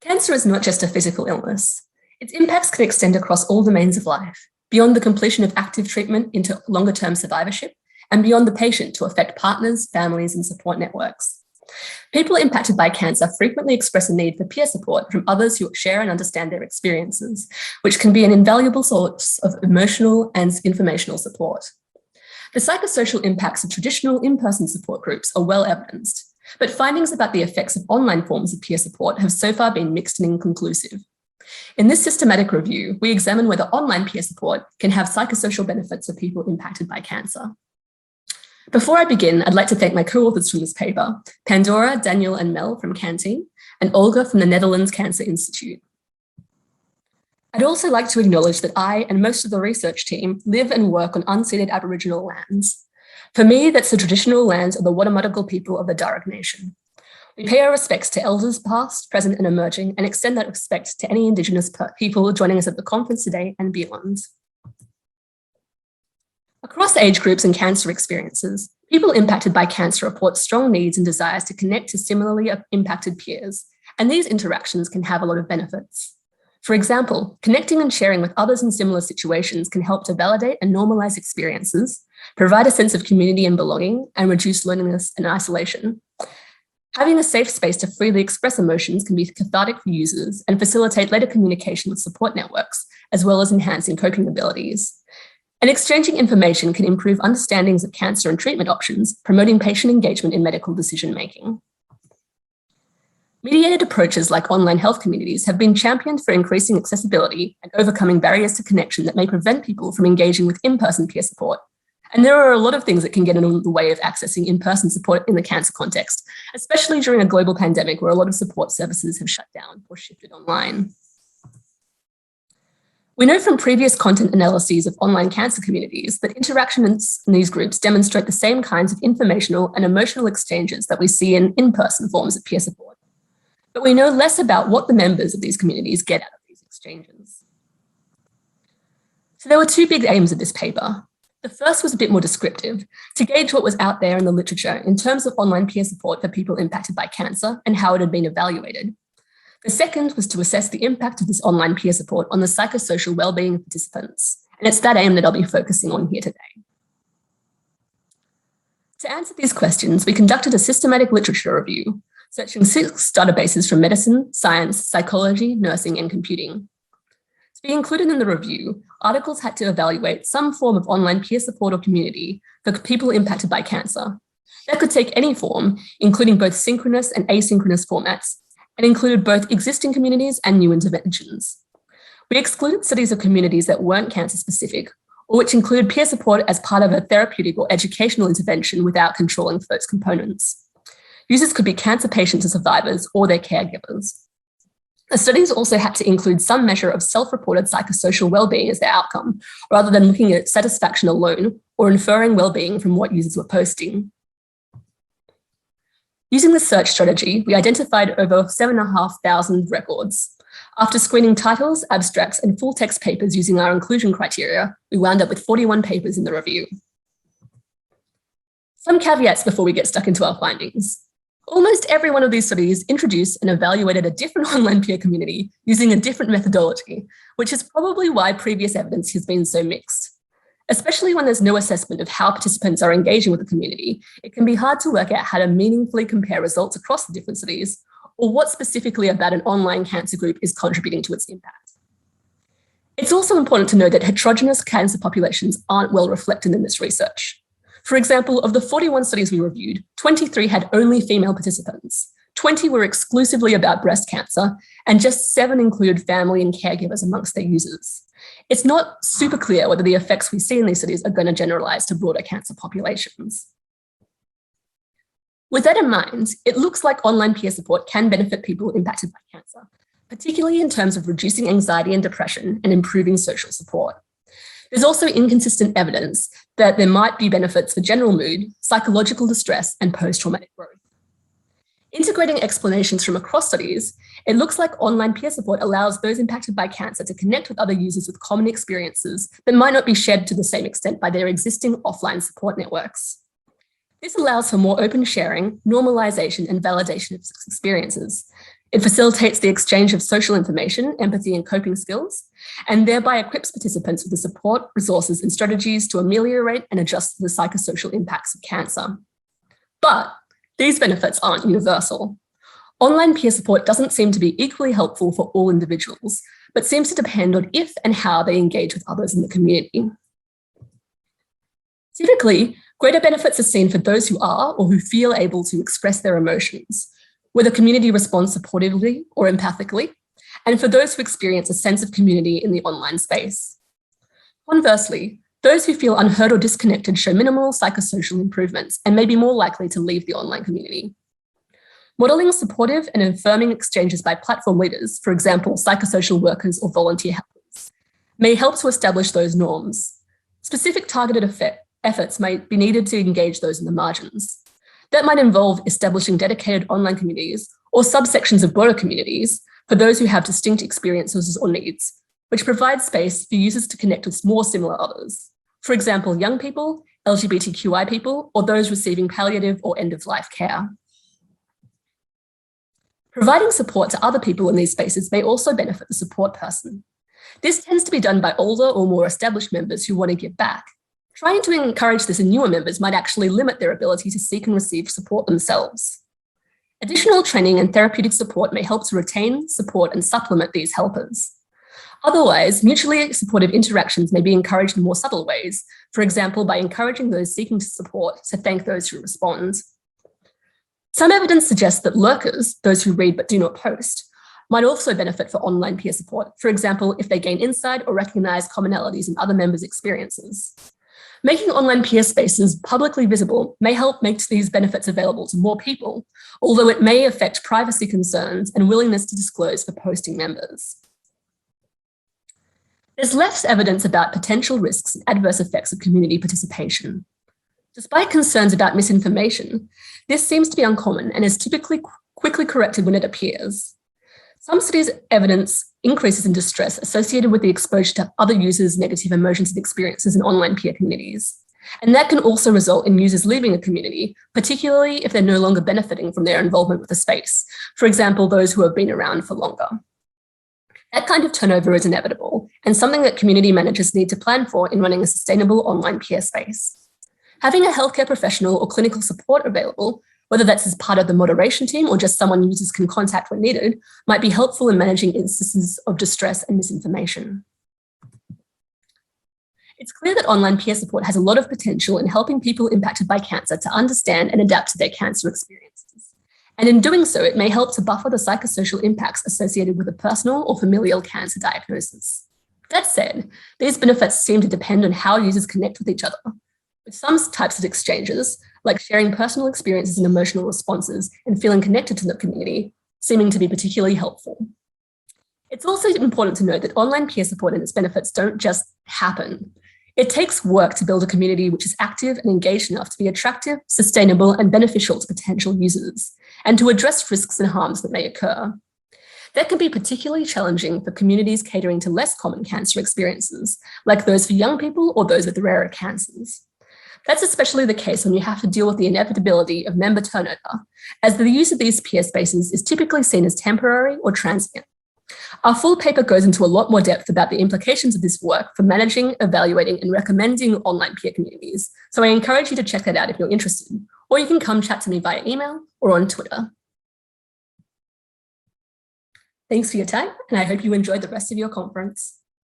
Cancer is not just a physical illness. Its impacts can extend across all domains of life, beyond the completion of active treatment into longer-term survivorship, and beyond the patient to affect partners, families, and support networks. People impacted by cancer frequently express a need for peer support from others who share and understand their experiences, which can be an invaluable source of emotional and informational support. The psychosocial impacts of traditional in-person support groups are well evidenced, but findings about the effects of online forms of peer support have so far been mixed and inconclusive. In this systematic review, we examine whether online peer support can have psychosocial benefits for people impacted by cancer. Before I begin, I'd like to thank my co-authors from this paper, Pandora, Daniel and Mel from Canteen, and Olga from the Netherlands Cancer Institute. I'd also like to acknowledge that I and most of the research team live and work on unceded Aboriginal lands. For me, that's the traditional lands of the Wadawurrung people of the Darug Nation. We pay our respects to elders past, present and emerging, and extend that respect to any Indigenous people joining us at the conference today and beyond. Across age groups and cancer experiences, people impacted by cancer report strong needs and desires to connect to similarly impacted peers, and these interactions can have a lot of benefits. For example, connecting and sharing with others in similar situations can help to validate and normalize experiences, provide a sense of community and belonging, and reduce loneliness and isolation. Having a safe space to freely express emotions can be cathartic for users and facilitate later communication with support networks, as well as enhancing coping abilities. And exchanging information can improve understandings of cancer and treatment options, promoting patient engagement in medical decision-making. Mediated approaches like online health communities have been championed for increasing accessibility and overcoming barriers to connection that may prevent people from engaging with in-person peer support. And there are a lot of things that can get in the way of accessing in-person support in the cancer context, especially during a global pandemic where a lot of support services have shut down or shifted online. We know from previous content analyses of online cancer communities that interactions in these groups demonstrate the same kinds of informational and emotional exchanges that we see in in-person forms of peer support. But we know less about what the members of these communities get out of these exchanges. So there were two big aims of this paper. The first was a bit more descriptive, to gauge what was out there in the literature in terms of online peer support for people impacted by cancer and how it had been evaluated. The second was to assess the impact of this online peer support on the psychosocial wellbeing of participants, and it's that aim that I'll be focusing on here today. To answer these questions, we conducted a systematic literature review, searching 6 databases from medicine, science, psychology, nursing, and computing. To be included in the review, articles had to evaluate some form of online peer support or community for people impacted by cancer. That could take any form, including both synchronous and asynchronous formats, and included both existing communities and new interventions. We excluded studies of communities that weren't cancer-specific, or which included peer support as part of a therapeutic or educational intervention without controlling for those components. Users could be cancer patients and survivors or their caregivers. The studies also had to include some measure of self-reported psychosocial wellbeing as their outcome, rather than looking at satisfaction alone or inferring wellbeing from what users were posting. Using the search strategy, we identified over 7,500 records. After screening titles, abstracts, and full-text papers using our inclusion criteria, we wound up with 41 papers in the review. Some caveats before we get stuck into our findings. Almost every one of these studies introduced and evaluated a different online peer community using a different methodology, which is probably why previous evidence has been so mixed. Especially when there's no assessment of how participants are engaging with the community, it can be hard to work out how to meaningfully compare results across the different studies, or what specifically about an online cancer group is contributing to its impact. It's also important to know that heterogeneous cancer populations aren't well reflected in this research. For example, of the 41 studies we reviewed, 23 had only female participants, 20 were exclusively about breast cancer, and just 7 included family and caregivers amongst their users. It's not super clear whether the effects we see in these studies are going to generalize to broader cancer populations. With that in mind, it looks like online peer support can benefit people impacted by cancer, particularly in terms of reducing anxiety and depression and improving social support. There's also inconsistent evidence that there might be benefits for general mood, psychological distress, and post-traumatic growth. Integrating explanations from across studies, it looks like online peer support allows those impacted by cancer to connect with other users with common experiences that might not be shared to the same extent by their existing offline support networks. This allows for more open sharing, normalization, and validation of experiences, It facilitates the exchange of social information, empathy, and coping skills, and thereby equips participants with the support, resources, and strategies to ameliorate and adjust to the psychosocial impacts of cancer. But these benefits aren't universal. Online peer support doesn't seem to be equally helpful for all individuals, but seems to depend on if and how they engage with others in the community. Typically, greater benefits are seen for those who are or who feel able to express their emotions, where the community responds supportively or empathically, and for those who experience a sense of community in the online space. Conversely, those who feel unheard or disconnected show minimal psychosocial improvements and may be more likely to leave the online community. Modelling supportive and affirming exchanges by platform leaders, for example, psychosocial workers or volunteer helpers, may help to establish those norms. Specific targeted efforts might be needed to engage those in the margins. That might involve establishing dedicated online communities or subsections of broader communities for those who have distinct experiences or needs, which provide space for users to connect with more similar others. For example, young people, LGBTQI people, or those receiving palliative or end-of-life care. Providing support to other people in these spaces may also benefit the support person. This tends to be done by older or more established members who want to give back. Trying to encourage this in newer members might actually limit their ability to seek and receive support themselves. Additional training and therapeutic support may help to retain, support, and supplement these helpers. Otherwise, mutually supportive interactions may be encouraged in more subtle ways, for example, by encouraging those seeking support to thank those who respond. Some evidence suggests that lurkers, those who read but do not post, might also benefit for online peer support, for example, if they gain insight or recognize commonalities in other members' experiences. Making online peer spaces publicly visible may help make these benefits available to more people, although it may affect privacy concerns and willingness to disclose for posting members. There's less evidence about potential risks and adverse effects of community participation. Despite concerns about misinformation, this seems to be uncommon and is typically quickly corrected when it appears. Some studies evidence increases in distress associated with the exposure to other users' negative emotions and experiences in online peer communities. And that can also result in users leaving a community, particularly if they're no longer benefiting from their involvement with the space. For example, those who have been around for longer. That kind of turnover is inevitable and something that community managers need to plan for in running a sustainable online peer space. Having a healthcare professional or clinical support available, whether that's as part of the moderation team or just someone users can contact when needed, might be helpful in managing instances of distress and misinformation. It's clear that online peer support has a lot of potential in helping people impacted by cancer to understand and adapt to their cancer experiences. And in doing so, it may help to buffer the psychosocial impacts associated with a personal or familial cancer diagnosis. That said, these benefits seem to depend on how users connect with each other, with some types of exchanges, like sharing personal experiences and emotional responses and feeling connected to the community, seeming to be particularly helpful. It's also important to note that online peer support and its benefits don't just happen. It takes work to build a community which is active and engaged enough to be attractive, sustainable, and beneficial to potential users, and to address risks and harms that may occur. That can be particularly challenging for communities catering to less common cancer experiences, like those for young people or those with rarer cancers. That's especially the case when you have to deal with the inevitability of member turnover, as the use of these peer spaces is typically seen as temporary or transient. Our full paper goes into a lot more depth about the implications of this work for managing, evaluating, and recommending online peer communities, so I encourage you to check that out if you're interested, or you can come chat to me via email or on Twitter. Thanks for your time, and I hope you enjoyed the rest of your conference.